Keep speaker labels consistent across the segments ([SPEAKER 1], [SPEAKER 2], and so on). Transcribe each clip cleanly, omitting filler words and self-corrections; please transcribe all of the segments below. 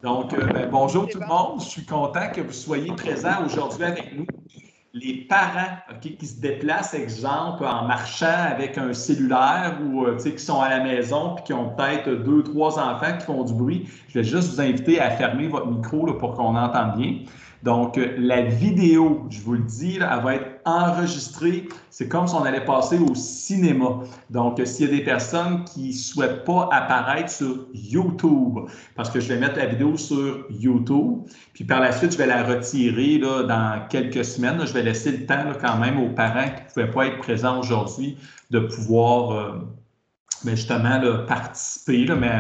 [SPEAKER 1] Donc, bonjour tout le monde. Je suis content que vous soyez présents aujourd'hui avec nous. Les parents qui se déplacent, exemple, en marchant avec un cellulaire ou qui sont à la maison et qui ont peut-être deux, trois enfants qui font du bruit, je vais juste vous inviter à fermer votre micro là, pour qu'on entende bien. Donc, la vidéo, je vous le dis, là, elle va être enregistrée. C'est comme si on allait passer au cinéma. Donc, s'il y a des personnes qui ne souhaitent pas apparaître sur YouTube, parce que je vais mettre la vidéo sur YouTube, puis par la suite, je vais la retirer là, dans quelques semaines. Là, je vais laisser le temps là, quand même aux parents qui ne pouvaient pas être présents aujourd'hui de pouvoir justement là, participer, là, mais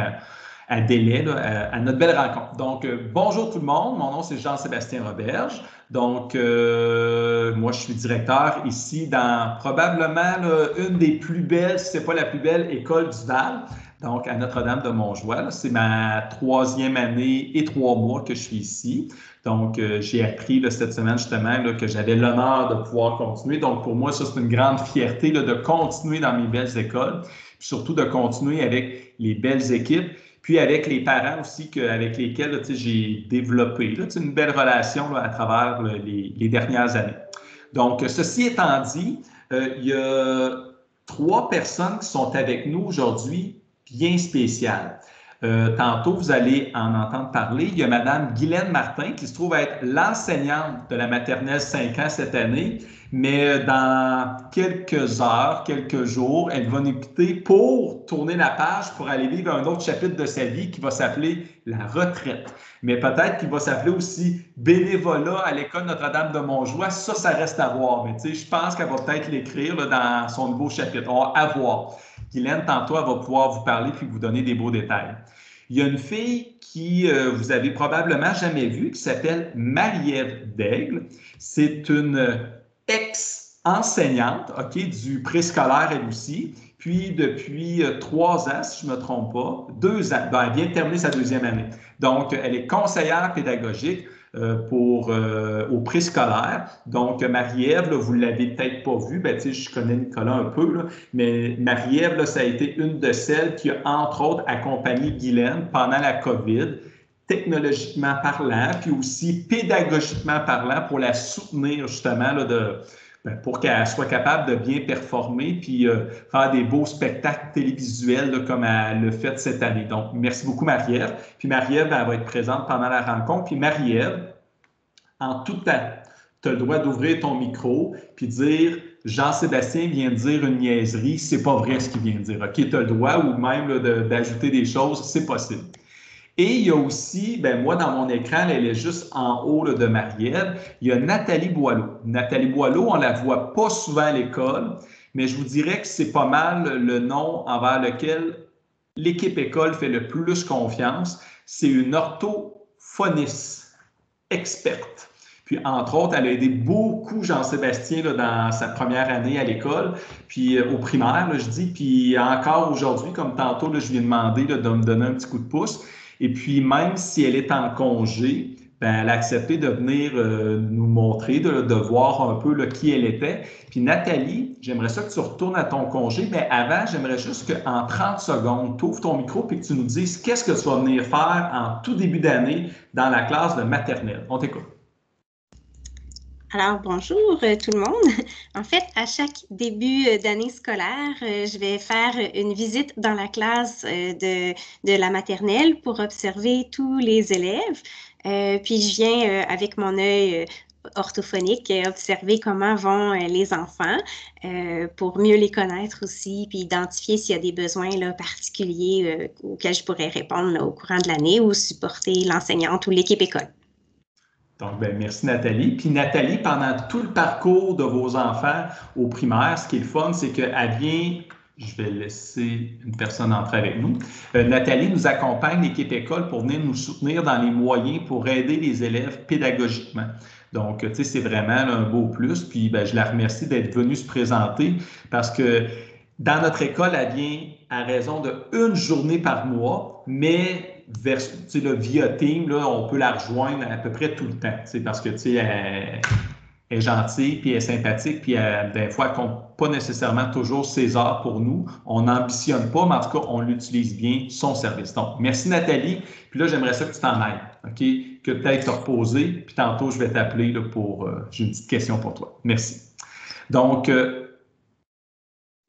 [SPEAKER 1] à délai là, à notre belle rencontre. Donc, bonjour tout le monde. Mon nom, c'est Jean-Sébastien Roberge. Donc, moi, je suis directeur ici dans probablement là, une des plus belles, si ce n'est pas la plus belle, école du Val. Donc, à Notre-Dame-de-Montjoie. C'est ma 3e année et 3 mois que je suis ici. Donc, j'ai appris là, cette semaine justement là, que j'avais l'honneur de pouvoir continuer. Donc, pour moi, ça, c'est une grande fierté là, de continuer dans mes belles écoles, puis surtout de continuer avec les belles équipes, puis avec les parents aussi avec lesquels là, j'ai développé là, une belle relation là, à travers là, les dernières années. Donc, ceci étant dit, il y a 3 personnes qui sont avec nous aujourd'hui bien spéciales. Tantôt, vous allez en entendre parler. Il y a Mme Guylaine Martin qui se trouve être l'enseignante de la maternelle 5 ans cette année, mais dans quelques heures, quelques jours, elle va nous quitter pour tourner la page pour aller vivre un autre chapitre de sa vie qui va s'appeler la retraite. Mais peut-être qu'il va s'appeler aussi bénévolat à l'école Notre-Dame-de-Montjoie. Ça reste à voir. Mais tu sais, je pense qu'elle va peut-être l'écrire là, dans son nouveau chapitre. On va à voir. Guylaine, tantôt, elle va pouvoir vous parler puis vous donner des beaux détails. Il y a une fille qui vous avez probablement jamais vue qui s'appelle Marie-Ève Daigle. C'est une ex-enseignante du préscolaire elle aussi. Puis depuis 3 ans, si je ne me trompe pas, 2 ans, elle vient de terminer sa 2e année. Donc, elle est conseillère pédagogique au préscolaire. Donc, Marie-Ève, vous ne l'avez peut-être pas vue, je connais Nicolas un peu, là, mais Marie-Ève, ça a été une de celles qui a, entre autres, accompagné Guylaine pendant la COVID, technologiquement parlant, puis aussi pédagogiquement parlant, pour la soutenir justement là, pour qu'elle soit capable de bien performer puis faire des beaux spectacles télévisuels là, comme elle l'a fait cette année. Donc, merci beaucoup, Marie-Ève. Puis Marie-Ève, elle va être présente pendant la rencontre. Puis Marie-Ève, en tout temps, tu as le droit d'ouvrir ton micro puis dire Jean-Sébastien vient de dire une niaiserie, c'est pas vrai ce qu'il vient de dire. OK, tu as le droit ou même d'ajouter des choses, c'est possible. Et il y a aussi, moi, dans mon écran, elle est juste en haut là, de Marie-Ève, il y a Nathalie Boileau. Nathalie Boileau, on ne la voit pas souvent à l'école, mais je vous dirais que c'est pas mal le nom envers lequel l'équipe école fait le plus confiance. C'est une orthophoniste experte. Puis, entre autres, elle a aidé beaucoup Jean-Sébastien là, dans sa première année à l'école, puis au primaire, là, je dis. Puis encore aujourd'hui, comme tantôt, là, je lui ai demandé là, de me donner un petit coup de pouce. Et puis, même si elle est en congé, elle a accepté de venir nous montrer, de voir un peu là, qui elle était. Puis Nathalie, j'aimerais ça que tu retournes à ton congé, mais avant, j'aimerais juste qu'en 30 secondes, tu ouvres ton micro et que tu nous dises qu'est-ce que tu vas venir faire en tout début d'année dans la classe de maternelle. On t'écoute.
[SPEAKER 2] Alors, bonjour tout le monde. En fait, à chaque début d'année scolaire, je vais faire une visite dans la classe de la maternelle pour observer tous les élèves. Puis, je viens avec mon œil orthophonique observer comment vont les enfants pour mieux les connaître aussi, puis identifier s'il y a des besoins là, particuliers auxquels je pourrais répondre là, au courant de l'année ou supporter l'enseignante ou l'équipe école.
[SPEAKER 1] Donc, merci Nathalie. Puis Nathalie, pendant tout le parcours de vos enfants au primaire, ce qui est le fun, c'est qu'elle vient, je vais laisser une personne entrer avec nous. Nathalie nous accompagne, l'équipe école, pour venir nous soutenir dans les moyens pour aider les élèves pédagogiquement. Donc, tu sais, c'est vraiment là, un beau plus. Puis, je la remercie d'être venue se présenter parce que dans notre école, elle vient à raison d'1 journée par mois, mais via Team, là, on peut la rejoindre à peu près tout le temps, parce que elle est gentille, puis elle est sympathique, puis des fois, elle ne compte pas nécessairement toujours ses heures pour nous. On n'ambitionne pas, mais en tout cas, on l'utilise bien, son service. Donc, merci Nathalie. Puis là, j'aimerais ça que tu t'en ailles. OK, que peut-être te reposer, puis tantôt, je vais t'appeler pour... j'ai une petite question pour toi. Merci. Donc,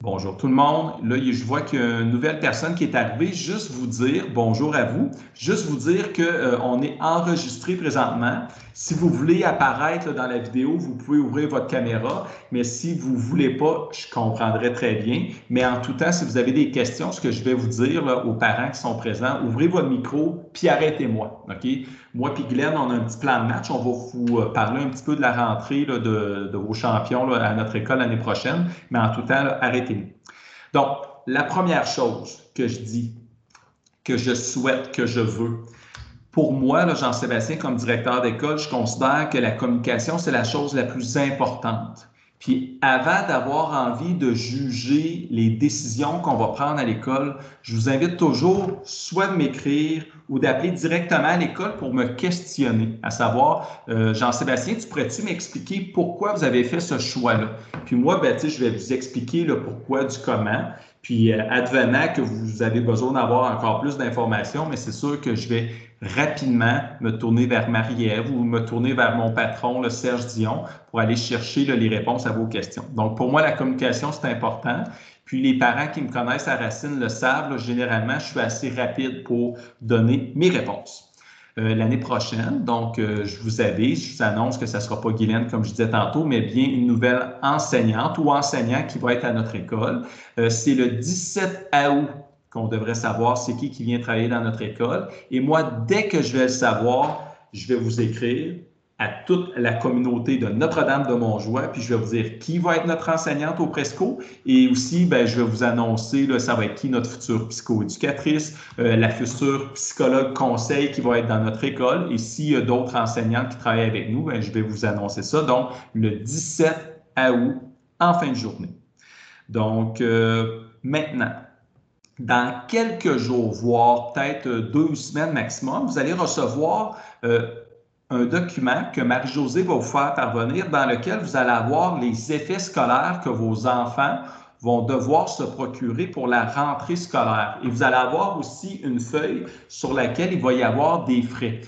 [SPEAKER 1] bonjour tout le monde. Là, je vois qu'il y a une nouvelle personne qui est arrivée. Juste vous dire, bonjour à vous, juste vous dire qu'on est enregistré présentement. Si vous voulez apparaître là, dans la vidéo, vous pouvez ouvrir votre caméra, mais si vous ne voulez pas, je comprendrai très bien. Mais en tout temps, si vous avez des questions, ce que je vais vous dire là, aux parents qui sont présents, ouvrez votre micro, puis arrêtez-moi. OK? Moi puis Glenn, on a un petit plan de match. On va vous parler un petit peu de la rentrée là, de vos champions là, à notre école l'année prochaine, mais en tout temps, arrêtez-nous. Donc, la première chose que je dis, que je souhaite, que je veux, pour moi, là, Jean-Sébastien, comme directeur d'école, je considère que la communication, c'est la chose la plus importante. Puis avant d'avoir envie de juger les décisions qu'on va prendre à l'école, je vous invite toujours soit de m'écrire ou d'appeler directement à l'école pour me questionner, à savoir, Jean-Sébastien, tu pourrais-tu m'expliquer pourquoi vous avez fait ce choix-là? Puis moi, je vais vous expliquer le pourquoi du comment. Puis advenant que vous avez besoin d'avoir encore plus d'informations, mais c'est sûr que je vais rapidement me tourner vers Marie-Ève ou me tourner vers mon patron, le Serge Dion, pour aller chercher les réponses à vos questions. Donc, pour moi, la communication, c'est important. Puis, les parents qui me connaissent à Racine le savent, là, généralement, je suis assez rapide pour donner mes réponses. L'année prochaine, donc, je vous annonce que ça ne sera pas Guylaine, comme je disais tantôt, mais bien une nouvelle enseignante ou enseignant qui va être à notre école. C'est le 17 août qu'on devrait savoir c'est qui vient travailler dans notre école. Et moi, dès que je vais le savoir, je vais vous écrire à toute la communauté de Notre-Dame de Montjoie, puis je vais vous dire qui va être notre enseignante au Presco. Et aussi, je vais vous annoncer, là, ça va être qui notre future psychoéducatrice, la future psychologue conseil qui va être dans notre école. Et s'il y a d'autres enseignantes qui travaillent avec nous, je vais vous annoncer ça. Donc, le 17 août, en fin de journée. Donc, maintenant, dans quelques jours, voire peut-être 2 semaines maximum, vous allez recevoir un document que Marie-Josée va vous faire parvenir dans lequel vous allez avoir les effets scolaires que vos enfants vont devoir se procurer pour la rentrée scolaire. Et vous allez avoir aussi une feuille sur laquelle il va y avoir des frais.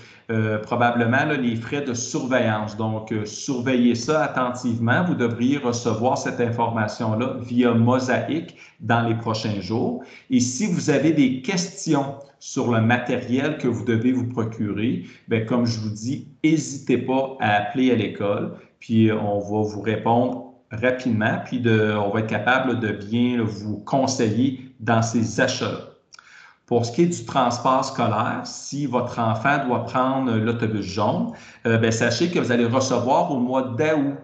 [SPEAKER 1] Probablement là, les frais de surveillance. Donc, surveillez ça attentivement. Vous devriez recevoir cette information-là via Mosaïque dans les prochains jours. Et si vous avez des questions sur le matériel que vous devez vous procurer, comme je vous dis, n'hésitez pas à appeler à l'école, puis on va vous répondre rapidement, puis on va être capable de bien vous conseiller dans ces achats-là. Pour ce qui est du transport scolaire, si votre enfant doit prendre l'autobus jaune, sachez que vous allez recevoir au mois d'août,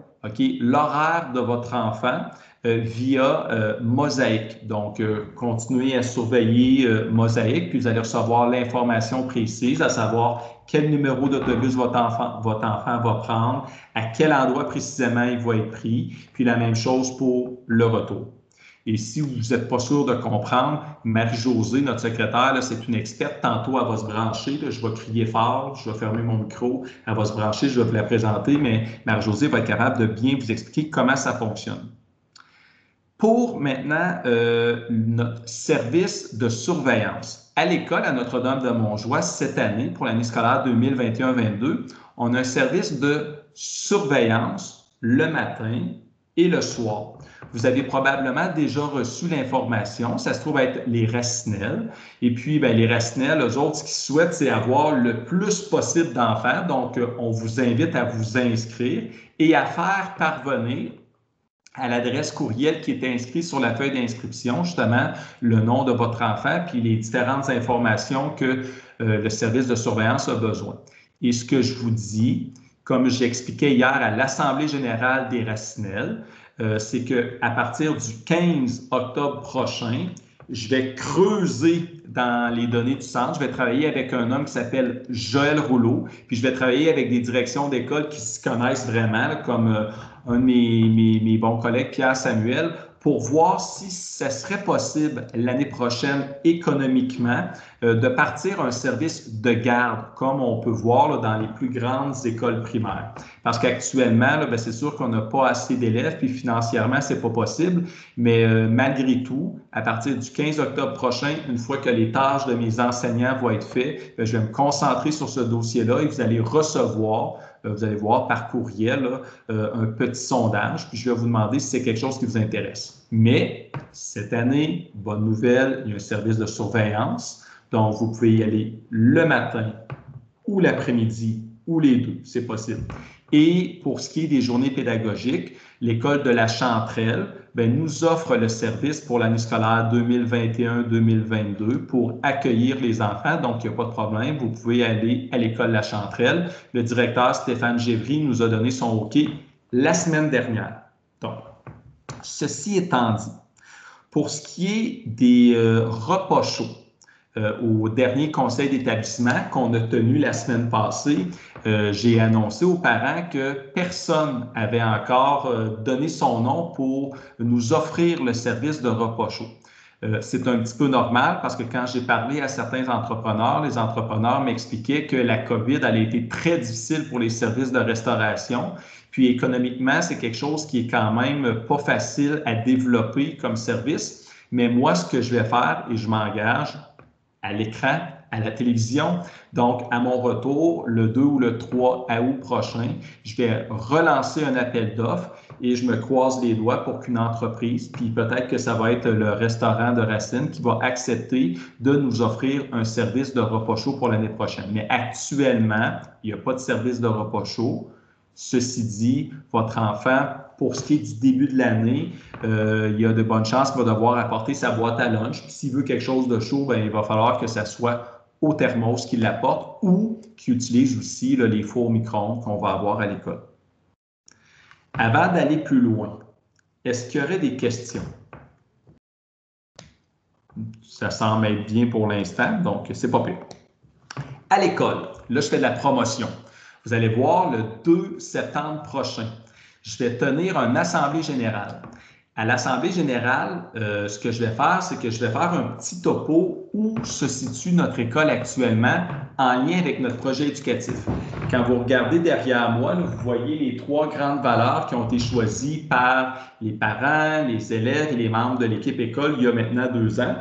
[SPEAKER 1] l'horaire de votre enfant via Mosaïque. Donc, continuez à surveiller Mosaïque, puis vous allez recevoir l'information précise, à savoir quel numéro d'autobus votre enfant va prendre, à quel endroit précisément il va être pris, puis la même chose pour le retour. Et si vous n'êtes pas sûr de comprendre, Marie-Josée, notre secrétaire, c'est une experte. Tantôt, elle va se brancher. Là, je vais crier fort, je vais fermer mon micro. Elle va se brancher, je vais vous la présenter, mais Marie-Josée va être capable de bien vous expliquer comment ça fonctionne. Pour maintenant, notre service de surveillance. À l'école, à Notre-Dame de Montjoie, cette année, pour l'année scolaire 2021-22, on a un service de surveillance le matin et le soir. Vous avez probablement déjà reçu l'information. Ça se trouve être les Racinelles. Et puis, les Racinelles, eux autres, ce qu'ils souhaitent, c'est avoir le plus possible d'enfants. Donc, on vous invite à vous inscrire et à faire parvenir à l'adresse courriel qui est inscrite sur la feuille d'inscription, justement, le nom de votre enfant, puis les différentes informations que le service de surveillance a besoin. Et ce que je vous dis, comme j'expliquais hier à l'Assemblée générale des Racinelles, c'est qu'à partir du 15 octobre prochain, je vais creuser dans les données du centre. Je vais travailler avec un homme qui s'appelle Joël Rouleau, puis je vais travailler avec des directions d'école qui s'y connaissent vraiment, comme un de mes bons collègues, Pierre Samuel, pour voir si ce serait possible l'année prochaine économiquement de partir un service de garde, comme on peut voir là, dans les plus grandes écoles primaires. Parce qu'actuellement, c'est sûr qu'on n'a pas assez d'élèves, puis financièrement, c'est pas possible. Mais malgré tout, à partir du 15 octobre prochain, une fois que les tâches de mes enseignants vont être faites, je vais me concentrer sur ce dossier-là et vous allez recevoir, vous allez voir par courriel, là, un petit sondage, puis je vais vous demander si c'est quelque chose qui vous intéresse. Mais cette année, bonne nouvelle, il y a un service de surveillance. Donc, vous pouvez y aller le matin ou l'après-midi ou les deux, c'est possible. Et pour ce qui est des journées pédagogiques, l'École de la Chanterelle nous offre le service pour l'année scolaire 2021-2022 pour accueillir les enfants. Donc, il n'y a pas de problème. Vous pouvez aller à l'École de la Chanterelle. Le directeur Stéphane Gévry nous a donné son OK la semaine dernière. Donc, ceci étant dit, pour ce qui est des repas chauds, au dernier conseil d'établissement qu'on a tenu la semaine passée, j'ai annoncé aux parents que personne n'avait encore donné son nom pour nous offrir le service de repas chaud. C'est un petit peu normal parce que quand j'ai parlé à certains entrepreneurs, les entrepreneurs m'expliquaient que la COVID a été très difficile pour les services de restauration. Puis économiquement, c'est quelque chose qui est quand même pas facile à développer comme service. Mais moi, ce que je vais faire, et je m'engage, à l'écran, à la télévision. Donc, à mon retour, le 2 ou le 3 août prochain, je vais relancer un appel d'offres et je me croise les doigts pour qu'une entreprise, puis peut-être que ça va être le restaurant de Racine qui va accepter de nous offrir un service de repas chaud pour l'année prochaine. Mais actuellement, il n'y a pas de service de repas chaud. Ceci dit, votre enfant, pour ce qui est du début de l'année, il y a de bonnes chances qu'il va devoir apporter sa boîte à lunch. Puis s'il veut quelque chose de chaud, il va falloir que ça soit au thermos qu'il l'apporte ou qu'il utilise aussi là, les fours micro-ondes qu'on va avoir à l'école. Avant d'aller plus loin, est-ce qu'il y aurait des questions? Ça semble être bien pour l'instant, donc c'est pas pire. À l'école, là, je fais de la promotion. Vous allez voir, le 2 septembre prochain, je vais tenir une assemblée générale. À l'assemblée générale, ce que je vais faire, c'est que je vais faire un petit topo où se situe notre école actuellement en lien avec notre projet éducatif. Quand vous regardez derrière moi, là, vous voyez les 3 grandes valeurs qui ont été choisies par les parents, les élèves et les membres de l'équipe école il y a maintenant 2 ans.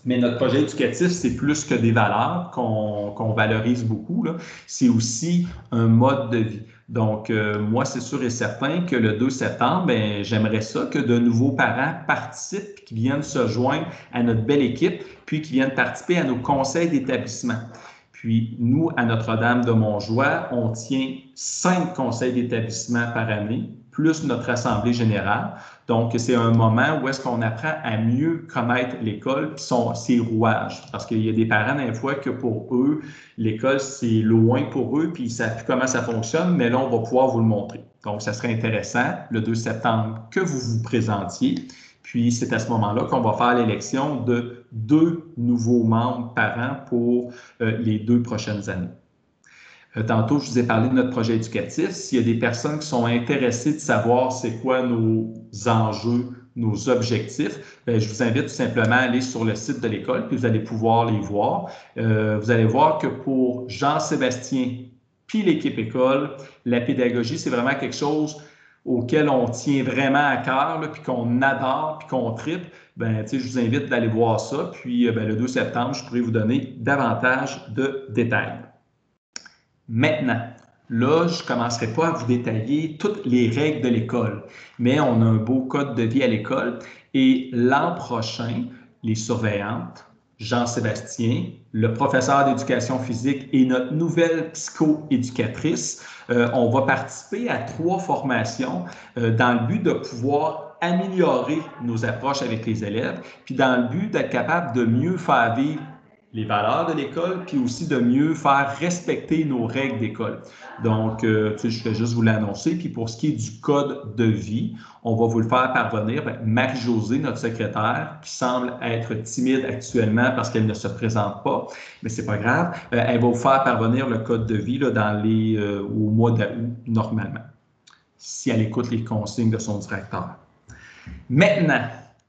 [SPEAKER 1] Mais notre projet éducatif, c'est plus que des valeurs qu'on valorise beaucoup. C'est aussi un mode de vie. Donc, moi, c'est sûr et certain que le 2 septembre, j'aimerais ça que de nouveaux parents participent, qui viennent se joindre à notre belle équipe, puis qui viennent participer à nos conseils d'établissement. Puis, nous, à Notre-Dame-de-Montjoie, on tient 5 conseils d'établissement par année, plus notre assemblée générale. Donc, c'est un moment où est-ce qu'on apprend à mieux connaître l'école et ses rouages. Parce qu'il y a des parents, des fois, que pour eux, l'école, c'est loin pour eux, puis ils ne savent plus comment ça fonctionne, mais là, on va pouvoir vous le montrer. Donc, ça serait intéressant, le 2 septembre, que vous vous présentiez. Puis, c'est à ce moment-là qu'on va faire l'élection de 2 nouveaux membres par an pour les 2 prochaines années. Tantôt, je vous ai parlé de notre projet éducatif. S'il y a des personnes qui sont intéressées de savoir c'est quoi nos enjeux, nos objectifs, je vous invite tout simplement à aller sur le site de l'école, puis vous allez pouvoir les voir. Vous allez voir que pour Jean-Sébastien puis l'équipe école, la pédagogie, c'est vraiment quelque chose auquel on tient vraiment à cœur, là, puis qu'on adore, puis qu'on tripe. Je vous invite d'aller voir ça. Puis le 2 septembre, je pourrai vous donner davantage de détails. Maintenant, là, je ne commencerai pas à vous détailler toutes les règles de l'école, mais on a un beau code de vie à l'école et l'an prochain, les surveillantes, Jean-Sébastien, le professeur d'éducation physique et notre nouvelle psycho-éducatrice, on va participer à 3 formations dans le but de pouvoir améliorer nos approches avec les élèves, puis dans le but d'être capable de mieux faire vivre les valeurs de l'école, puis aussi de mieux faire respecter nos règles d'école. Donc, je vais juste vous l'annoncer. Puis pour ce qui est du code de vie, on va vous le faire parvenir. Marie-Josée, notre secrétaire, qui semble être timide actuellement parce qu'elle ne se présente pas, mais c'est pas grave, elle va vous faire parvenir le code de vie là, au mois d'août, normalement, si elle écoute les consignes de son directeur. Maintenant,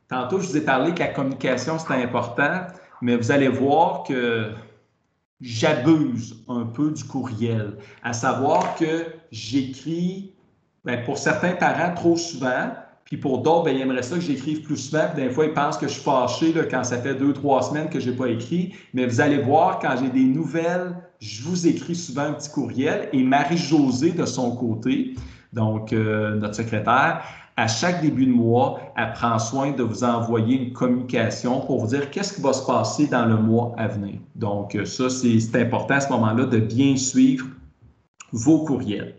[SPEAKER 1] tantôt, je vous ai parlé que la communication, c'était important, mais vous allez voir que j'abuse un peu du courriel, à savoir que j'écris, pour certains parents, trop souvent, puis pour d'autres, ils aimeraient ça que j'écrive plus souvent, puis des fois, ils pensent que je suis fâché là, quand ça fait 2-3 semaines que je n'ai pas écrit, mais vous allez voir, quand j'ai des nouvelles, je vous écris souvent un petit courriel, et Marie-Josée, de son côté, donc notre secrétaire, à chaque début de mois, elle prend soin de vous envoyer une communication pour vous dire qu'est-ce qui va se passer dans le mois à venir. Donc, ça, c'est important à ce moment-là de bien suivre vos courriels.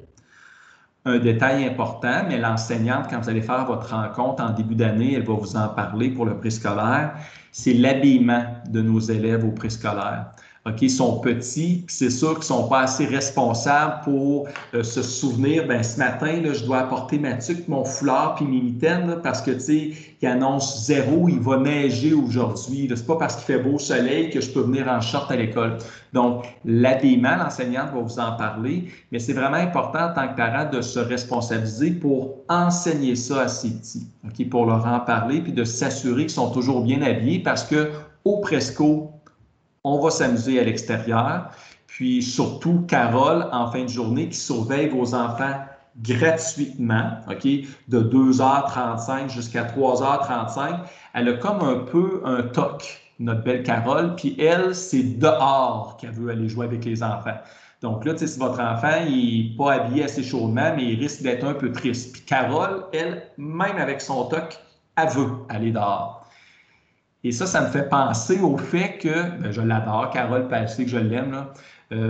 [SPEAKER 1] Un détail important, mais l'enseignante, quand vous allez faire votre rencontre en début d'année, elle va vous en parler pour le préscolaire, c'est l'habillement de nos élèves au préscolaire. OK, ils sont petits, puis c'est sûr qu'ils ne sont pas assez responsables pour se souvenir, ce matin, là, je dois apporter ma tuque, mon foulard, puis mes mitaines, là, parce que, tu sais, il annonce 0, il va neiger aujourd'hui. Ce n'est pas parce qu'il fait beau soleil que je peux venir en short à l'école. Donc, l'habillement, l'enseignante va vous en parler, mais c'est vraiment important en tant que parent de se responsabiliser pour enseigner ça à ses petits, OK, pour leur en parler, puis de s'assurer qu'ils sont toujours bien habillés, parce qu'au Presco, on va s'amuser à l'extérieur. Puis surtout, Carole, en fin de journée, qui surveille vos enfants gratuitement, OK, de 2h35 jusqu'à 3h35, elle a comme un peu un toc, notre belle Carole, puis elle, c'est dehors qu'elle veut aller jouer avec les enfants. Donc là, tu sais, si votre enfant n'est pas habillé assez chaudement, mais il risque d'être un peu triste. Puis Carole, elle, même avec son toc, elle veut aller dehors. Et ça me fait penser au fait que, je l'adore, Carole, puis elle sait que je l'aime, là,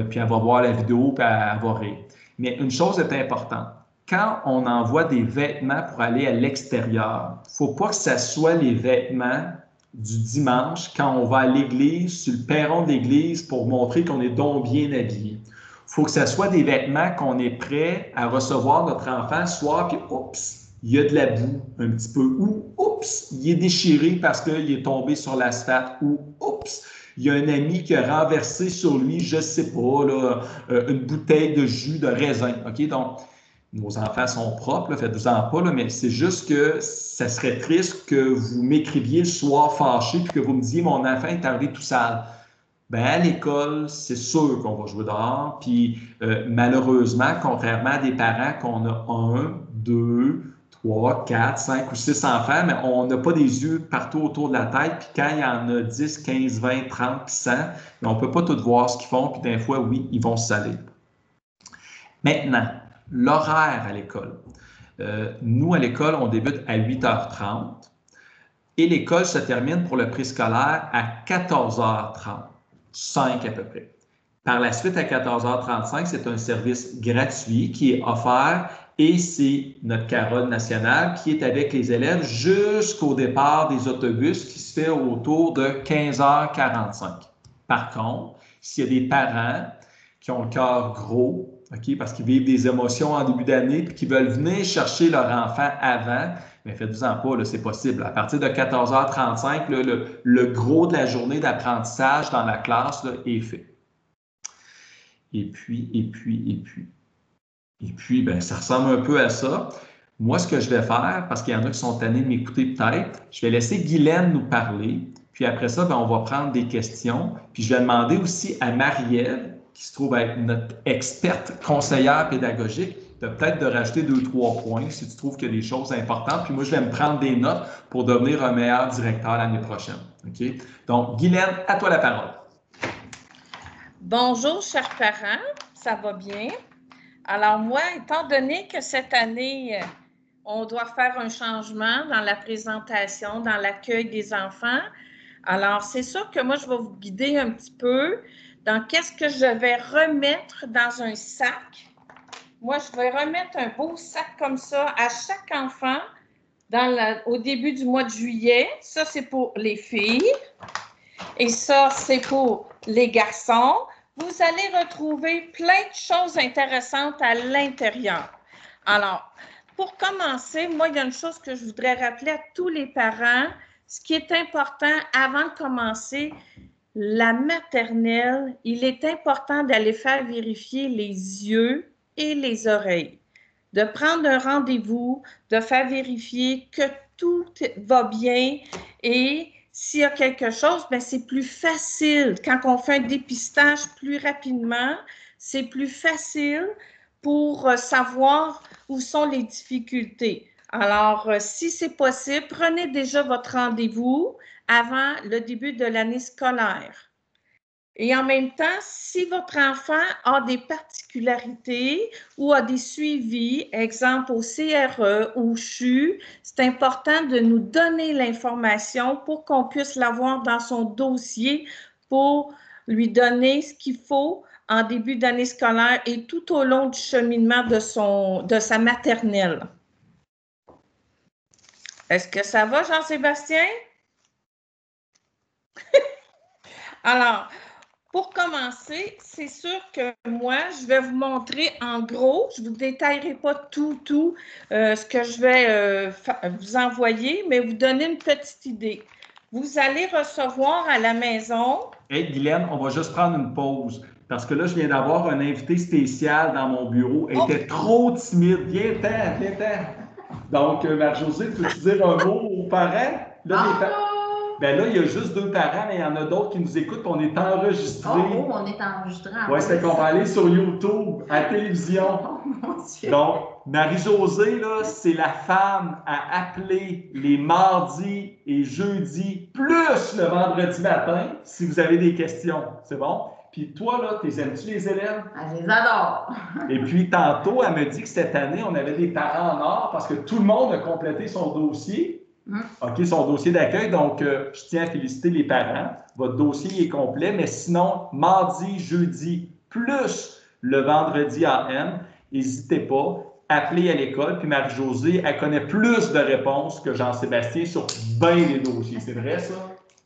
[SPEAKER 1] puis elle va voir la vidéo, puis elle va rire. Mais une chose est importante. Quand on envoie des vêtements pour aller à l'extérieur, il ne faut pas que ce soit les vêtements du dimanche quand on va à l'église, sur le perron de l'église, pour montrer qu'on est donc bien habillé. Il faut que ce soit des vêtements qu'on est prêt à recevoir notre enfant ce soir, puis oups, il y a de la boue un petit peu, ou oups, il est déchiré parce qu'il est tombé sur l'asphalte, ou oups, il y a un ami qui a renversé sur lui, je ne sais pas, là, une bouteille de jus de raisin. OK? Donc, nos enfants sont propres, faites-vous-en pas, là, mais c'est juste que ça serait triste que vous m'écriviez le soir fâché puis que vous me disiez mon enfant est arrivé tout sale. À l'école, c'est sûr qu'on va jouer dehors. Puis malheureusement, contrairement à des parents qu'on a 1, 2, 3, 4, 5 ou 6 enfants, mais on n'a pas des yeux partout autour de la tête. Puis quand il y en a 10, 15, 20, 30, puis 100, on ne peut pas tout voir ce qu'ils font. Puis des fois, oui, ils vont se saler. Maintenant, l'horaire à l'école. Nous, à l'école, on débute à 8h30 et l'école se termine pour le préscolaire à 14h30. 5 à peu près. Par la suite, à 14h35, c'est un service gratuit qui est offert et c'est notre Carole nationale qui est avec les élèves jusqu'au départ des autobus qui se fait autour de 15h45. Par contre, s'il y a des parents qui ont le cœur gros, OK, parce qu'ils vivent des émotions en début d'année et qui veulent venir chercher leur enfant avant, mais faites-vous-en pas, c'est possible. À partir de 14h35, le gros de la journée d'apprentissage dans la classe là, est fait. Et puis, ça ressemble un peu à ça. Moi, ce que je vais faire, parce qu'il y en a qui sont tannés de m'écouter peut-être, je vais laisser Guylaine nous parler. Puis après ça, on va prendre des questions. Puis je vais demander aussi à Marie-Ève, qui se trouve être notre experte conseillère pédagogique, peut-être de rajouter 2-3 points si tu trouves qu'il y a des choses importantes. Puis moi, je vais me prendre des notes pour devenir un meilleur directeur l'année prochaine. OK? Donc, Guylaine, à toi la parole.
[SPEAKER 3] Bonjour, chers parents. Ça va bien? Alors moi, étant donné que cette année, on doit faire un changement dans la présentation, dans l'accueil des enfants, alors c'est sûr que moi, je vais vous guider un petit peu dans qu'est-ce que je vais remettre dans un sac. Moi, je vais remettre un beau sac comme ça à chaque enfant au début du mois de juillet. Ça, c'est pour les filles. Et ça, c'est pour les garçons. Vous allez retrouver plein de choses intéressantes à l'intérieur. Alors, pour commencer, moi, il y a une chose que je voudrais rappeler à tous les parents. Ce qui est important avant de commencer la maternelle, il est important d'aller faire vérifier les yeux et les oreilles, de prendre un rendez-vous, de faire vérifier que tout va bien et s'il y a quelque chose, bien, c'est plus facile. Quand on fait un dépistage plus rapidement, c'est plus facile pour savoir où sont les difficultés. Alors, si c'est possible, prenez déjà votre rendez-vous avant le début de l'année scolaire. Et en même temps, si votre enfant a des particularités ou a des suivis, exemple au CRE ou CHU, c'est important de nous donner l'information pour qu'on puisse l'avoir dans son dossier pour lui donner ce qu'il faut en début d'année scolaire et tout au long du cheminement de sa maternelle. Est-ce que ça va, Jean-Sébastien? Alors, pour commencer, c'est sûr que moi, je vais vous montrer en gros, je ne vous détaillerai pas tout ce que je vais vous envoyer, mais vous donner une petite idée. Vous allez recevoir à la maison…
[SPEAKER 1] Hey, Guylaine, on va juste prendre une pause, parce que là, je viens d'avoir un invité spécial dans mon bureau. Elle était trop timide. Viens-t'en, viens-t'en. Donc, Marie-Josée, peux-tu dire un mot aux parents? Là, ben là, il y a juste 2 parents, mais il y en a d'autres qui nous écoutent, puis on est enregistrés.
[SPEAKER 4] Oh, on est enregistré.
[SPEAKER 1] Oui, c'est qu'on va aller sur YouTube, à la télévision.
[SPEAKER 4] Oh, mon Dieu.
[SPEAKER 1] Donc, Marie-Josée, là, c'est la femme à appeler les mardis et jeudis, plus le vendredi matin, si vous avez des questions. C'est bon? Puis toi, là, aimes-tu les élèves?
[SPEAKER 4] Ah, je les adore.
[SPEAKER 1] Et puis, tantôt, elle me dit que cette année, on avait des parents en or parce que tout le monde a complété son dossier. OK, son dossier d'accueil. Donc, je tiens à féliciter les parents. Votre dossier est complet, mais sinon, mardi, jeudi, plus le vendredi AM, n'hésitez pas, appelez à l'école. Puis Marie-Josée, elle connaît plus de réponses que Jean-Sébastien sur bien les dossiers. C'est vrai, ça?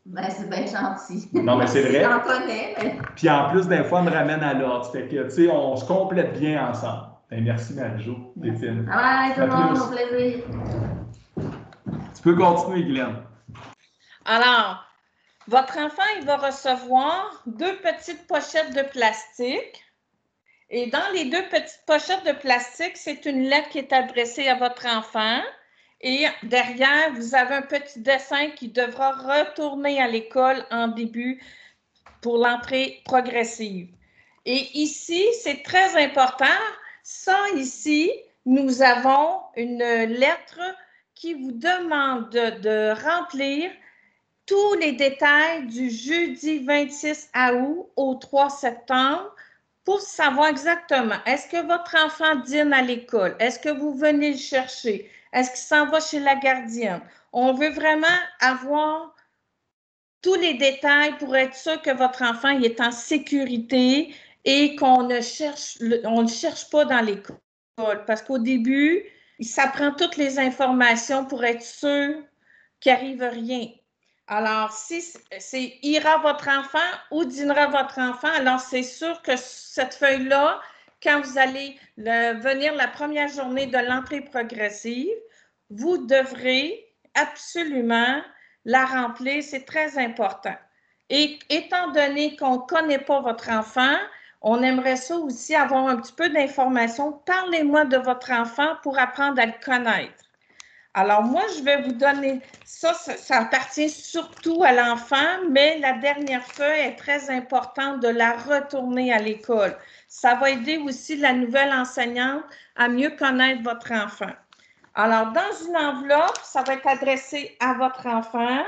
[SPEAKER 4] Ben, c'est bien gentil.
[SPEAKER 1] Non, mais c'est vrai.
[SPEAKER 4] J'en connais, mais…
[SPEAKER 1] Puis en plus, des fois, elle me ramène à l'ordre. Fait que, tu sais, on se complète bien ensemble. Ben, merci, Marie-Jo. T'es fine.
[SPEAKER 4] Bye, tout le monde, au plaisir.
[SPEAKER 1] Tu peux continuer, Guylaine.
[SPEAKER 3] Alors, votre enfant, il va recevoir 2 petites pochettes de plastique. Et dans les 2 petites pochettes de plastique, c'est une lettre qui est adressée à votre enfant. Et derrière, vous avez un petit dessin qui devra retourner à l'école en début pour l'entrée progressive. Et ici, c'est très important. Ça, ici, nous avons une lettre qui vous demande de remplir tous les détails du jeudi 26 août au 3 septembre pour savoir exactement, est-ce que votre enfant dîne à l'école? Est-ce que vous venez le chercher? Est-ce qu'il s'en va chez la gardienne? On veut vraiment avoir tous les détails pour être sûr que votre enfant il est en sécurité et qu'on ne cherche pas dans l'école. Parce qu'au début, ça prend toutes les informations pour être sûr qu'il n'arrive rien. Alors, si c'est ira votre enfant ou dînera votre enfant, alors c'est sûr que cette feuille-là, quand vous allez venir la première journée de l'entrée progressive, vous devrez absolument la remplir, c'est très important. Et étant donné qu'on ne connaît pas votre enfant, on aimerait ça aussi avoir un petit peu d'informations. Parlez-moi de votre enfant pour apprendre à le connaître. Alors, moi, je vais vous donner ça appartient surtout à l'enfant, mais la dernière feuille est très importante de la retourner à l'école. Ça va aider aussi la nouvelle enseignante à mieux connaître votre enfant. Alors, dans une enveloppe, ça va être adressé à votre enfant.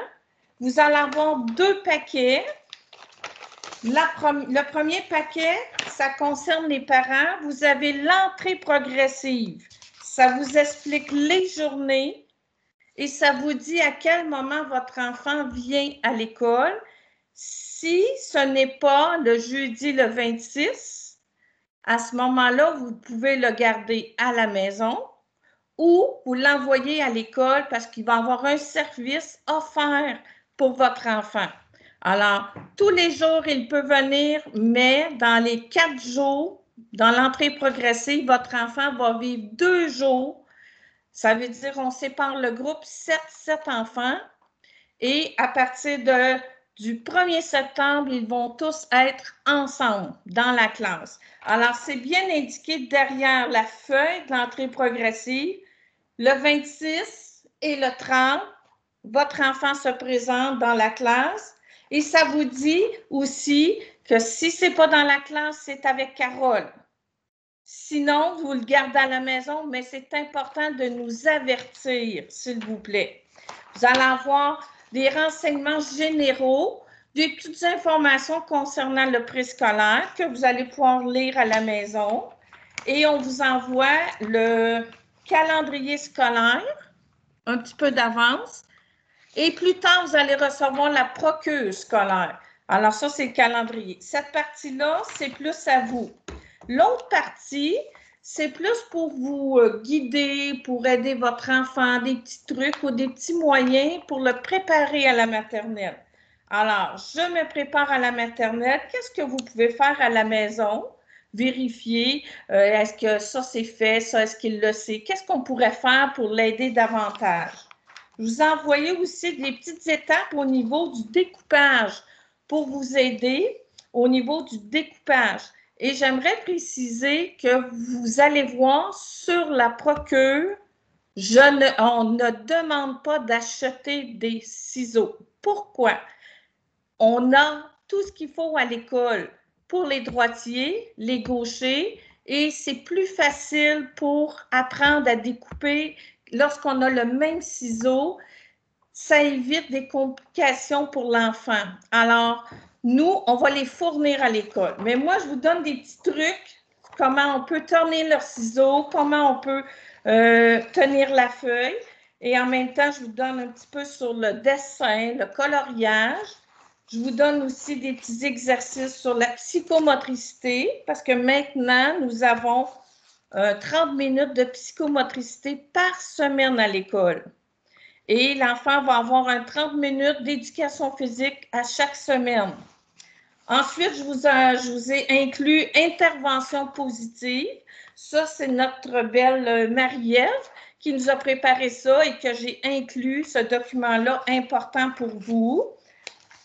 [SPEAKER 3] Vous allez avoir 2 paquets. Le premier paquet, ça concerne les parents. Vous avez l'entrée progressive. Ça vous explique les journées et ça vous dit à quel moment votre enfant vient à l'école. Si ce n'est pas le jeudi le 26, à ce moment-là, vous pouvez le garder à la maison ou vous l'envoyez à l'école parce qu'il va avoir un service offert pour votre enfant. Alors, tous les jours, il peut venir, mais dans les 4 jours, dans l'entrée progressive, votre enfant va vivre 2 jours. Ça veut dire qu'on sépare le groupe 7 enfants et à partir du 1er septembre, ils vont tous être ensemble dans la classe. Alors, c'est bien indiqué derrière la feuille de l'entrée progressive. Le 26, et le 30, votre enfant se présente dans la classe et ça vous dit aussi que si ce n'est pas dans la classe, c'est avec Carole. Sinon, vous le gardez à la maison, mais c'est important de nous avertir, s'il vous plaît. Vous allez avoir des renseignements généraux, des petites informations concernant le préscolaire que vous allez pouvoir lire à la maison. Et on vous envoie le calendrier scolaire, un petit peu d'avance. Et plus tard, vous allez recevoir la procureuse scolaire. Alors ça, c'est le calendrier. Cette partie-là, c'est plus à vous. L'autre partie, c'est plus pour vous guider, pour aider votre enfant, des petits trucs ou des petits moyens pour le préparer à la maternelle. Alors, je me prépare à la maternelle. Qu'est-ce que vous pouvez faire à la maison? Vérifier, est-ce que ça c'est fait, ça, est-ce qu'il le sait? Qu'est-ce qu'on pourrait faire pour l'aider davantage? Je vous ai envoyé aussi des petites étapes au niveau du découpage pour vous aider au niveau du découpage. Et j'aimerais préciser que vous allez voir sur la procure, on ne demande pas d'acheter des ciseaux. Pourquoi? On a tout ce qu'il faut à l'école pour les droitiers, les gauchers, et c'est plus facile pour apprendre à découper lorsqu'on a le même ciseau. Ça évite des complications pour l'enfant. Alors, nous, on va les fournir à l'école. Mais moi, je vous donne des petits trucs, comment on peut tourner leur ciseau, comment on peut tenir la feuille. Et en même temps, je vous donne un petit peu sur le dessin, le coloriage. Je vous donne aussi des petits exercices sur la psychomotricité, parce que maintenant, nous avons 30 minutes de psychomotricité par semaine à l'école. Et l'enfant va avoir 30 minutes d'éducation physique à chaque semaine. Ensuite, je vous ai inclus intervention positive. Ça, c'est notre belle Marie-Ève qui nous a préparé ça et que j'ai inclus ce document-là important pour vous.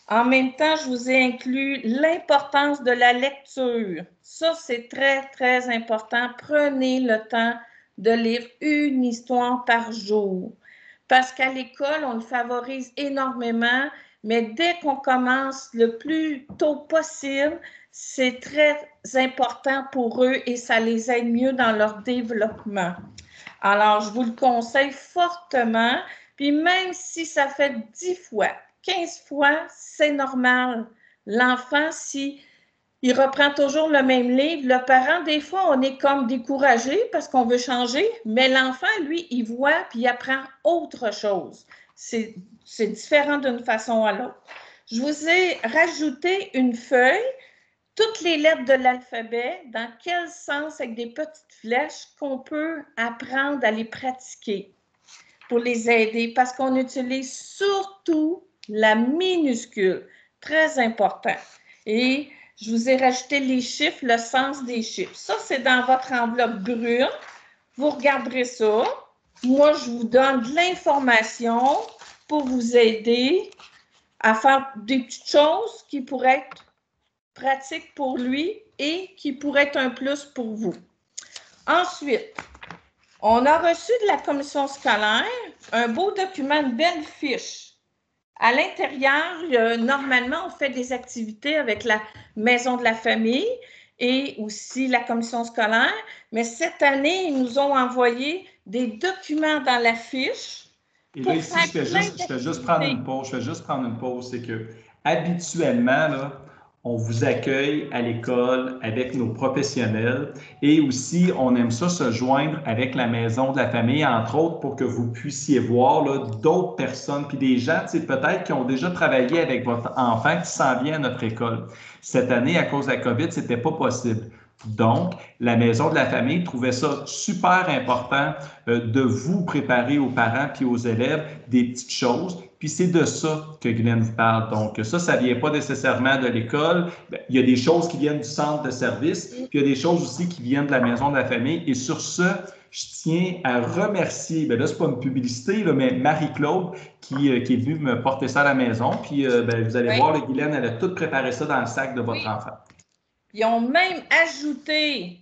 [SPEAKER 3] En même temps, je vous ai inclus l'importance de la lecture. Ça, c'est très, très important. Prenez le temps de lire une histoire par jour. Parce qu'à l'école, on le favorise énormément, mais dès qu'on commence le plus tôt possible, c'est très important pour eux et ça les aide mieux dans leur développement. Alors, je vous le conseille fortement. Puis même si ça fait 10 fois, 15 fois, c'est normal. L'enfant, si il reprend toujours le même livre, le parent, des fois, on est comme découragé parce qu'on veut changer, mais l'enfant, lui, il voit puis il apprend autre chose. C'est différent d'une façon à l'autre. Je vous ai rajouté une feuille, toutes les lettres de l'alphabet, dans quel sens, avec des petites flèches, qu'on peut apprendre à les pratiquer pour les aider, parce qu'on utilise surtout la minuscule, très important. Et je vous ai rajouté les chiffres, le sens des chiffres. Ça, c'est dans votre enveloppe brune. Vous regarderez ça. Moi, je vous donne de l'information pour vous aider à faire des petites choses qui pourraient être pratiques pour lui et qui pourraient être un plus pour vous. Ensuite, on a reçu de la commission scolaire un beau document, une belle fiche. À l'intérieur, normalement, on fait des activités avec la maison de la famille et aussi la commission scolaire, mais cette année, ils nous ont envoyé des documents dans la fiche.
[SPEAKER 1] Et là, ici, je vais juste prendre une pause. C'est que habituellement, là, on vous accueille à l'école avec nos professionnels et aussi, on aime ça se joindre avec la maison de la famille, entre autres, pour que vous puissiez voir d'autres personnes, puis des gens, peut-être qui ont déjà travaillé avec votre enfant qui s'en vient à notre école. Cette année, à cause de la COVID, ce n'était pas possible. Donc, la maison de la famille trouvait ça super important de vous préparer aux parents puis aux élèves des petites choses. Puis c'est de ça que Guylaine vous parle. Donc, ça ne vient pas nécessairement de l'école. Il y a des choses qui viennent du centre de service, puis il y a des choses aussi qui viennent de la maison de la famille. Et sur ce, je tiens à remercier, bien là, ce n'est pas une publicité, là, mais Marie-Claude qui est venue me porter ça à la maison. Puis vous allez voir, Guylaine, elle a tout préparé ça dans le sac de votre enfant.
[SPEAKER 3] Ils ont même ajouté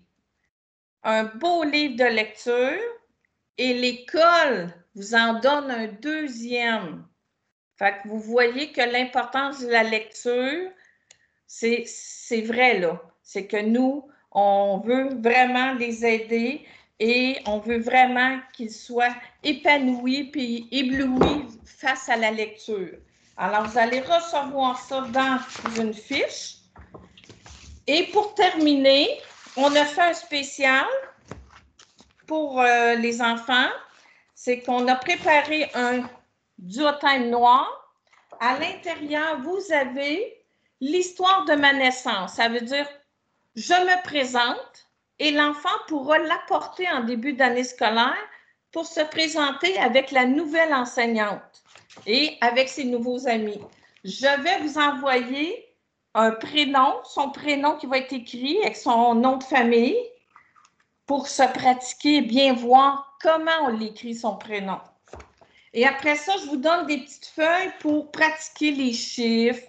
[SPEAKER 3] un beau livre de lecture et l'école vous en donne un deuxième. Fait que vous voyez que l'importance de la lecture, c'est vrai, là. C'est que nous, on veut vraiment les aider et on veut vraiment qu'ils soient épanouis puis éblouis face à la lecture. Alors, vous allez recevoir ça dans une fiche. Et pour terminer, on a fait un spécial pour les enfants. C'est qu'on a préparé un duotime noir. À l'intérieur, vous avez l'histoire de ma naissance. Ça veut dire, je me présente et l'enfant pourra l'apporter en début d'année scolaire pour se présenter avec la nouvelle enseignante et avec ses nouveaux amis. Je vais vous envoyer un prénom, son prénom qui va être écrit avec son nom de famille pour se pratiquer, bien voir comment on l'écrit son prénom. Et après ça, je vous donne des petites feuilles pour pratiquer les chiffres,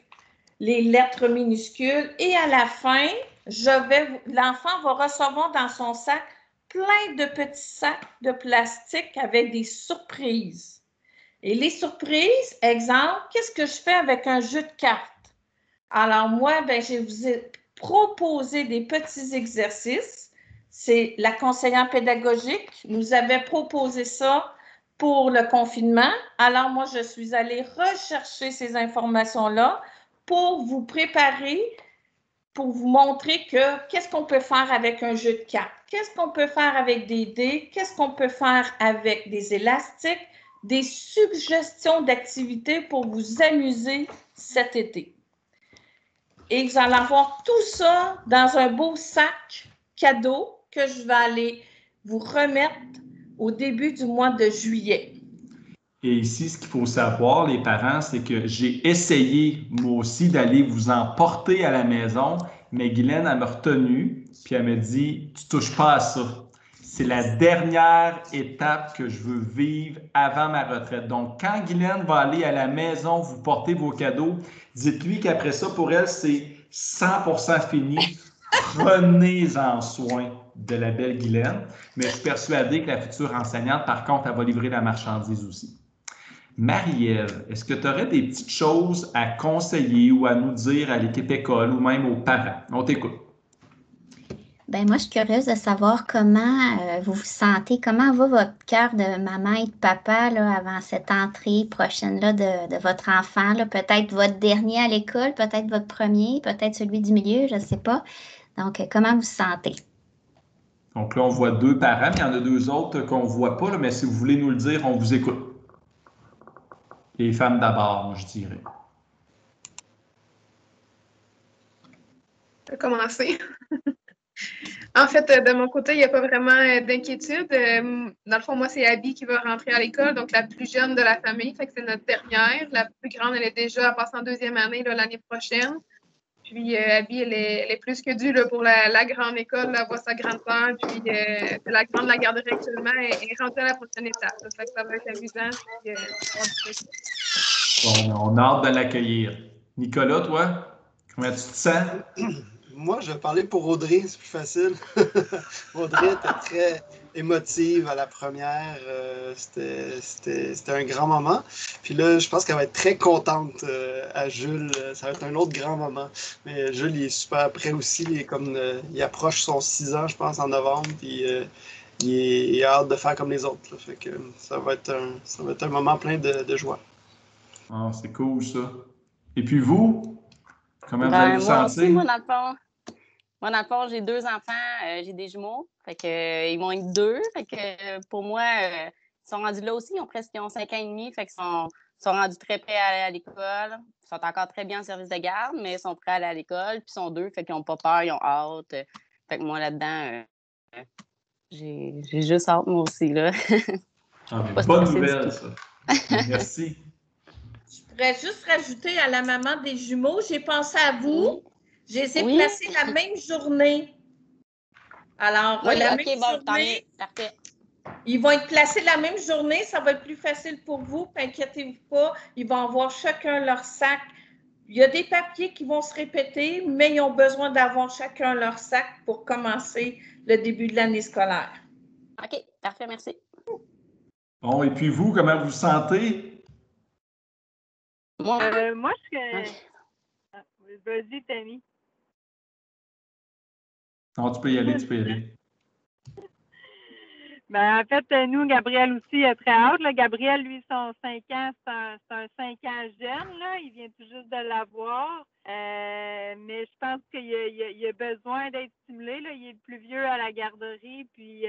[SPEAKER 3] les lettres minuscules. Et à la fin, l'enfant va recevoir dans son sac plein de petits sacs de plastique avec des surprises. Et les surprises, exemple, qu'est-ce que je fais avec un jeu de cartes? Alors moi, je vous ai proposé des petits exercices. C'est la conseillère pédagogique nous avait proposé ça pour le confinement. Alors moi, je suis allée rechercher ces informations-là pour vous préparer, pour vous montrer qu'est-ce qu'on peut faire avec un jeu de cartes, qu'est-ce qu'on peut faire avec des dés, qu'est-ce qu'on peut faire avec des élastiques, des suggestions d'activités pour vous amuser cet été. Et vous allez avoir tout ça dans un beau sac cadeau que je vais aller vous remettre au début du mois de juillet.
[SPEAKER 1] Et ici, ce qu'il faut savoir, les parents, c'est que j'ai essayé, moi aussi, d'aller vous en porter à la maison, mais Guylaine, elle m'a retenu, puis elle me dit, tu touches pas à ça. C'est la dernière étape que je veux vivre avant ma retraite. Donc, quand Guylaine va aller à la maison vous porter vos cadeaux, dites-lui qu'après ça, pour elle, c'est 100% fini. Prenez-en soin de la belle Guylaine. Mais je suis persuadé que la future enseignante, par contre, elle va livrer la marchandise aussi. Marie-Ève, est-ce que tu aurais des petites choses à conseiller ou à nous dire à l'équipe école ou même aux parents? On t'écoute.
[SPEAKER 5] Ben moi, je suis curieuse de savoir comment vous vous sentez, comment va votre cœur de maman et de papa là, avant cette entrée prochaine-là de votre enfant, là, peut-être votre dernier à l'école, peut-être votre premier, peut-être celui du milieu, je ne sais pas. Donc, comment vous vous sentez?
[SPEAKER 1] Donc là, on voit 2 parents, mais il y en a 2 autres qu'on ne voit pas, là, mais si vous voulez nous le dire, on vous écoute. Les femmes d'abord, moi, je dirais.
[SPEAKER 6] Je vais commencer. En fait, de mon côté, il n'y a pas vraiment d'inquiétude. Dans le fond, moi, c'est Abby qui va rentrer à l'école, donc la plus jeune de la famille. Fait que c'est notre dernière. La plus grande, elle est déjà passée en 2e année l'année prochaine. Puis Abby, elle est plus que due là, pour la grande école, là, voir sa grande sœur. Puis la grande la garderie actuellement est rendue à la prochaine étape. Là. Fait que ça va être amusant. Puis,
[SPEAKER 1] On a hâte de l'accueillir. Nicolas, toi, comment tu te sens?
[SPEAKER 7] Moi, je vais parler pour Audrey, c'est plus facile. Audrey était très émotive à la première. C'était un grand moment. Puis là, je pense qu'elle va être très contente à Jules. Ça va être un autre grand moment. Mais Jules, il est super prêt aussi. Il approche son 6 ans, je pense, en novembre. Puis il a hâte de faire comme les autres. Là. Fait que ça va être un moment plein de joie.
[SPEAKER 1] Oh, c'est cool, ça. Et puis vous? Comment vous allez vous
[SPEAKER 8] moi
[SPEAKER 1] sentir?
[SPEAKER 8] aussi, moi, dans le fond, j'ai 2 enfants, j'ai des jumeaux. Fait que, ils vont être 2. Fait que, pour moi, ils sont rendus là aussi. Ils ont 5 ans et demi. Fait qu'ils sont rendus très prêts à aller à l'école. Ils sont encore très bien en service de garde, mais ils sont prêts à aller à l'école. Puis ils sont 2. Fait qu'ils n'ont pas peur, ils ont hâte. Fait que moi, là-dedans, j'ai juste hâte, moi aussi. Là.
[SPEAKER 1] Bonne nouvelle, ça. Merci.
[SPEAKER 3] Je pourrais juste rajouter à la maman des jumeaux, j'ai pensé à vous. Je les ai placés la même journée. Alors, la même journée,
[SPEAKER 8] parfait.
[SPEAKER 3] Ils vont être placés la même journée. Ça va être plus facile pour vous. Inquiétez-vous pas. Ils vont avoir chacun leur sac. Il y a des papiers qui vont se répéter, mais ils ont besoin d'avoir chacun leur sac pour commencer le début de l'année scolaire.
[SPEAKER 8] OK, parfait, merci.
[SPEAKER 1] Bon, et puis vous, comment vous vous sentez?
[SPEAKER 8] Moi,
[SPEAKER 9] Moi, je serais. Vas-y, Tammy.
[SPEAKER 1] Non, tu peux y aller, tu peux y aller.
[SPEAKER 9] Ben, en fait, nous, Gabriel aussi a très hâte. Là. Gabriel, lui, son 5 ans, c'est un 5 ans jeune. Là. Il vient tout juste de l'avoir. Mais je pense qu'il a besoin d'être stimulé. Là. Il est le plus vieux à la garderie. Puis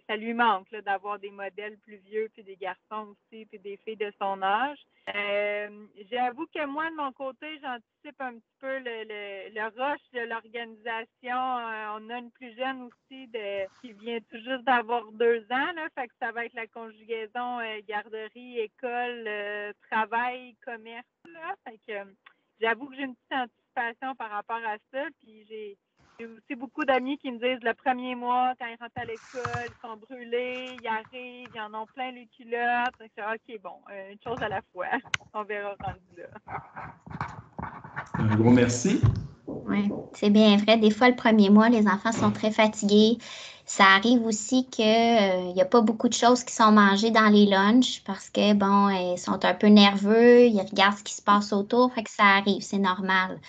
[SPEAKER 9] ça lui manque là, d'avoir des modèles plus vieux, puis des garçons aussi, puis des filles de son âge. J'avoue que moi, de mon côté, j'anticipe un petit peu le rush de l'organisation. On a une plus jeune aussi qui vient tout juste d'avoir 2 ans. Là, fait que ça va être la conjugaison garderie, école, travail, commerce. Là, fait que j'avoue que j'ai une petite anticipation par rapport à ça. Puis j'ai aussi beaucoup d'amis qui me disent le premier mois, quand ils rentrent à l'école, ils sont brûlés, ils arrivent, ils en ont plein les culottes. Donc, OK, bon, une chose à la fois. On verra rendu là.
[SPEAKER 1] Un gros merci.
[SPEAKER 5] Oui, c'est bien vrai. Des fois, le premier mois, les enfants sont très fatigués. Ça arrive aussi qu'il n'y a pas beaucoup de choses qui sont mangées dans les lunchs parce que, bon, ils sont un peu nerveux, ils regardent ce qui se passe autour, fait que ça arrive, c'est normal.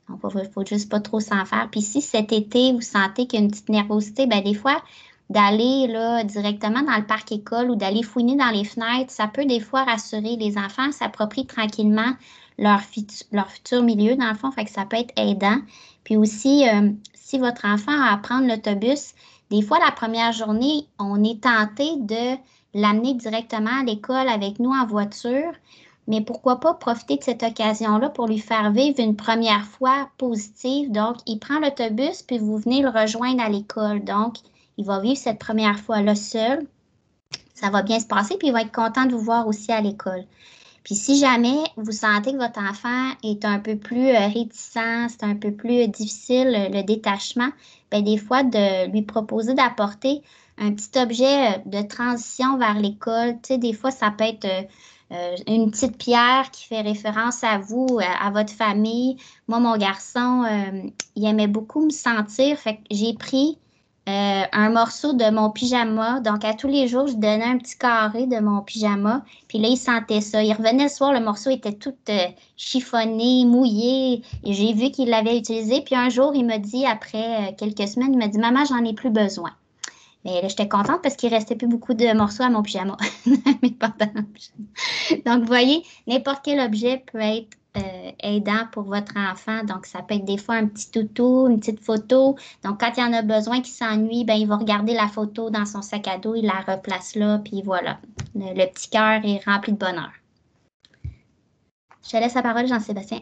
[SPEAKER 5] Donc, il ne faut juste pas trop s'en faire. Puis si cet été, vous sentez qu'il y a une petite nervosité, bien des fois, d'aller là directement dans le parc école ou d'aller fouiner dans les fenêtres, ça peut des fois rassurer les enfants, s'approprient tranquillement leur futur milieu, dans le fond, fait que ça peut être aidant. Puis aussi, si votre enfant a à prendre l'autobus, des fois, la première journée, on est tenté de l'amener directement à l'école avec nous en voiture. Mais pourquoi pas profiter de cette occasion-là pour lui faire vivre une première fois positive. Donc, il prend l'autobus, puis vous venez le rejoindre à l'école. Donc, il va vivre cette première fois-là seul. Ça va bien se passer, puis il va être content de vous voir aussi à l'école. Puis si jamais vous sentez que votre enfant est un peu plus réticent, c'est un peu plus difficile, le détachement, bien, des fois, de lui proposer d'apporter un petit objet de transition vers l'école. Tu sais, des fois, ça peut être une petite pierre qui fait référence à vous, à votre famille. Moi, mon garçon, il aimait beaucoup me sentir. Fait que j'ai pris un morceau de mon pyjama. Donc, à tous les jours, je donnais un petit carré de mon pyjama. Puis là, il sentait ça. Il revenait le soir, le morceau était tout chiffonné, mouillé. Et j'ai vu qu'il l'avait utilisé. Puis un jour, il m'a dit, après quelques semaines, il m'a dit, « Maman, j'en ai plus besoin. » Mais là, j'étais contente parce qu'il ne restait plus beaucoup de morceaux à mon pyjama. Donc, vous voyez, n'importe quel objet peut être aidant pour votre enfant. Donc, ça peut être des fois un petit toutou, une petite photo. Donc, quand il en a besoin, qu'il s'ennuie, ben, il va regarder la photo dans son sac à dos, il la replace là, puis voilà. Le petit cœur est rempli de bonheur. Je te laisse la parole, Jean-Sébastien.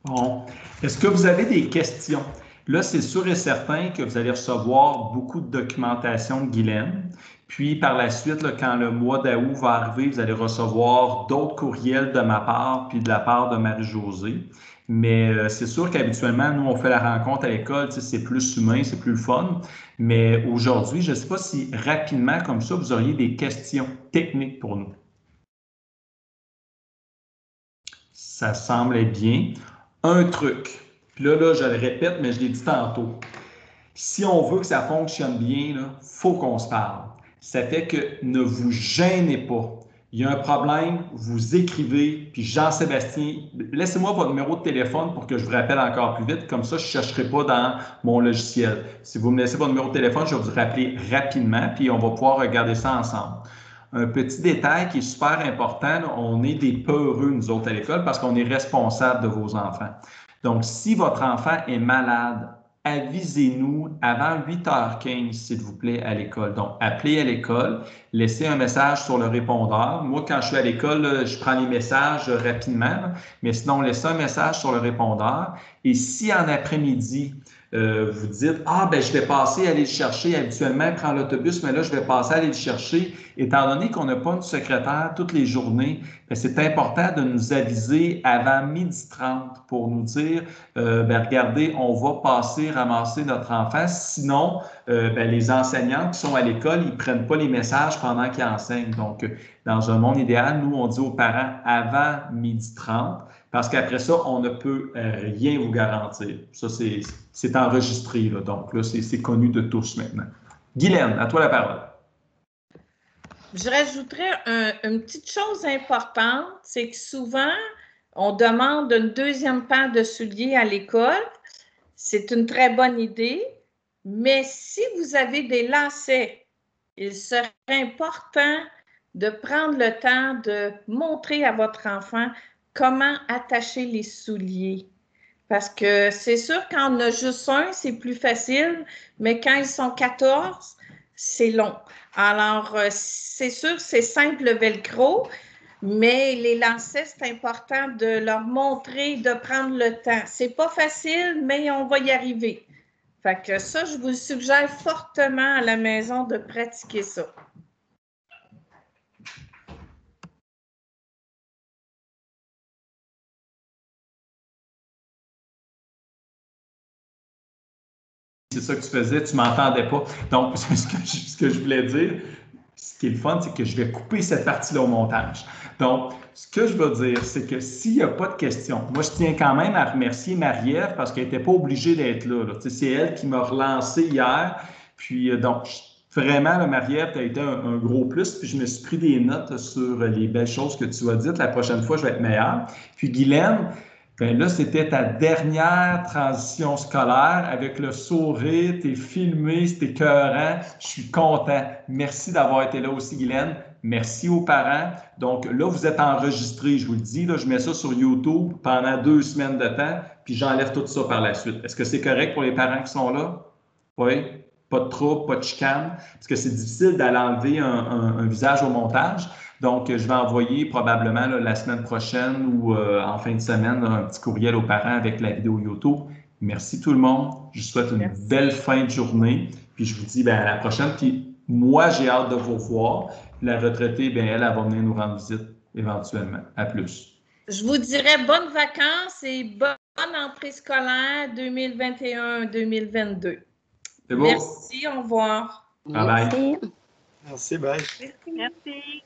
[SPEAKER 1] Bon. Est-ce que vous avez des questions? Là, c'est sûr et certain que vous allez recevoir beaucoup de documentation de Guylaine. Puis, par la suite, là, quand le mois d'août va arriver, vous allez recevoir d'autres courriels de ma part puis de la part de Marie-Josée. Mais c'est sûr qu'habituellement, nous, on fait la rencontre à l'école, tu sais, c'est plus humain, c'est plus le fun. Mais aujourd'hui, je ne sais pas si rapidement, comme ça, vous auriez des questions techniques pour nous. Ça semble être bien. Un truc. Puis là, je le répète, mais je l'ai dit tantôt. Si on veut que ça fonctionne bien, il faut qu'on se parle. Ça fait que ne vous gênez pas. Il y a un problème, vous écrivez, puis Jean-Sébastien, laissez-moi votre numéro de téléphone pour que je vous rappelle encore plus vite. Comme ça, je ne chercherai pas dans mon logiciel. Si vous me laissez votre numéro de téléphone, je vais vous rappeler rapidement, puis on va pouvoir regarder ça ensemble. Un petit détail qui est super important, on est des peureux, nous autres, à l'école, parce qu'on est responsable de vos enfants. Donc, si votre enfant est malade, avisez-nous avant 8h15, s'il vous plaît, à l'école. Donc, appelez à l'école, laissez un message sur le répondeur. Moi, quand je suis à l'école, je prends les messages rapidement, mais sinon, laissez un message sur le répondeur. Et si en après-midi, vous dites « Ah, ben je vais passer aller le chercher. Habituellement, il prend l'autobus, mais là, je vais passer aller le chercher. » Étant donné qu'on n'a pas une secrétaire toutes les journées, c'est important de nous aviser avant 12h30 pour nous dire regardez, on va passer ramasser notre enfant. Sinon, les enseignants qui sont à l'école, ils ne prennent pas les messages pendant qu'ils enseignent. Donc, dans un monde idéal, nous, on dit aux parents avant 12h30. Parce qu'après ça, on ne peut rien vous garantir. Ça, c'est enregistré, là. Donc là, c'est connu de tous maintenant. Guylaine, à toi la parole.
[SPEAKER 3] je rajouterais une petite chose importante, c'est que souvent, on demande une deuxième paire de souliers à l'école. C'est une très bonne idée, mais si vous avez des lacets, il serait important de prendre le temps de montrer à votre enfant comment attacher les souliers. Parce que c'est sûr qu'en a juste un, c'est plus facile, mais quand ils sont 14, c'est long. Alors, c'est sûr, c'est simple le velcro, mais les lacets, c'est important de leur montrer, de prendre le temps. C'est pas facile, mais on va y arriver. Fait que ça, je vous suggère fortement à la maison de pratiquer ça.
[SPEAKER 1] C'est ça que tu faisais, tu ne m'entendais pas. Donc, ce que je voulais dire, ce qui est le fun, c'est que je vais couper cette partie-là au montage. Donc, ce que je veux dire, c'est que s'il n'y a pas de questions, moi, je tiens quand même à remercier Marie-Ève parce qu'elle n'était pas obligée d'être là. C'est elle qui m'a relancé hier. Puis, donc, vraiment, Marie-Ève, tu as été un gros plus. Puis, je me suis pris des notes sur les belles choses que tu as dites. La prochaine fois, je vais être meilleure. Puis, Guylaine, ben là, c'était ta dernière transition scolaire avec le sourire, t'es filmé, c'était écœurant. Je suis content. Merci d'avoir été là aussi, Guylaine. Merci aux parents. Donc là, vous êtes enregistrés, je vous le dis. Là, je mets ça sur YouTube pendant 2 semaines de temps, puis j'enlève tout ça par la suite. Est-ce que c'est correct pour les parents qui sont là? Oui? Pas de trouble, pas de chicane? Parce que c'est difficile d'aller enlever un visage au montage. Donc, je vais envoyer probablement là, la semaine prochaine ou en fin de semaine là, un petit courriel aux parents avec la vidéo YouTube. Merci tout le monde. Je vous souhaite une belle fin de journée. Puis je vous dis à la prochaine. Puis moi, j'ai hâte de vous voir. La retraitée, elle va venir nous rendre visite éventuellement. À plus.
[SPEAKER 3] Je vous dirais bonnes vacances et bonne entrée scolaire 2021-2022.
[SPEAKER 1] C'est beau.
[SPEAKER 3] Merci, au revoir.
[SPEAKER 1] Bye bye.
[SPEAKER 7] Merci, bye.
[SPEAKER 9] Merci.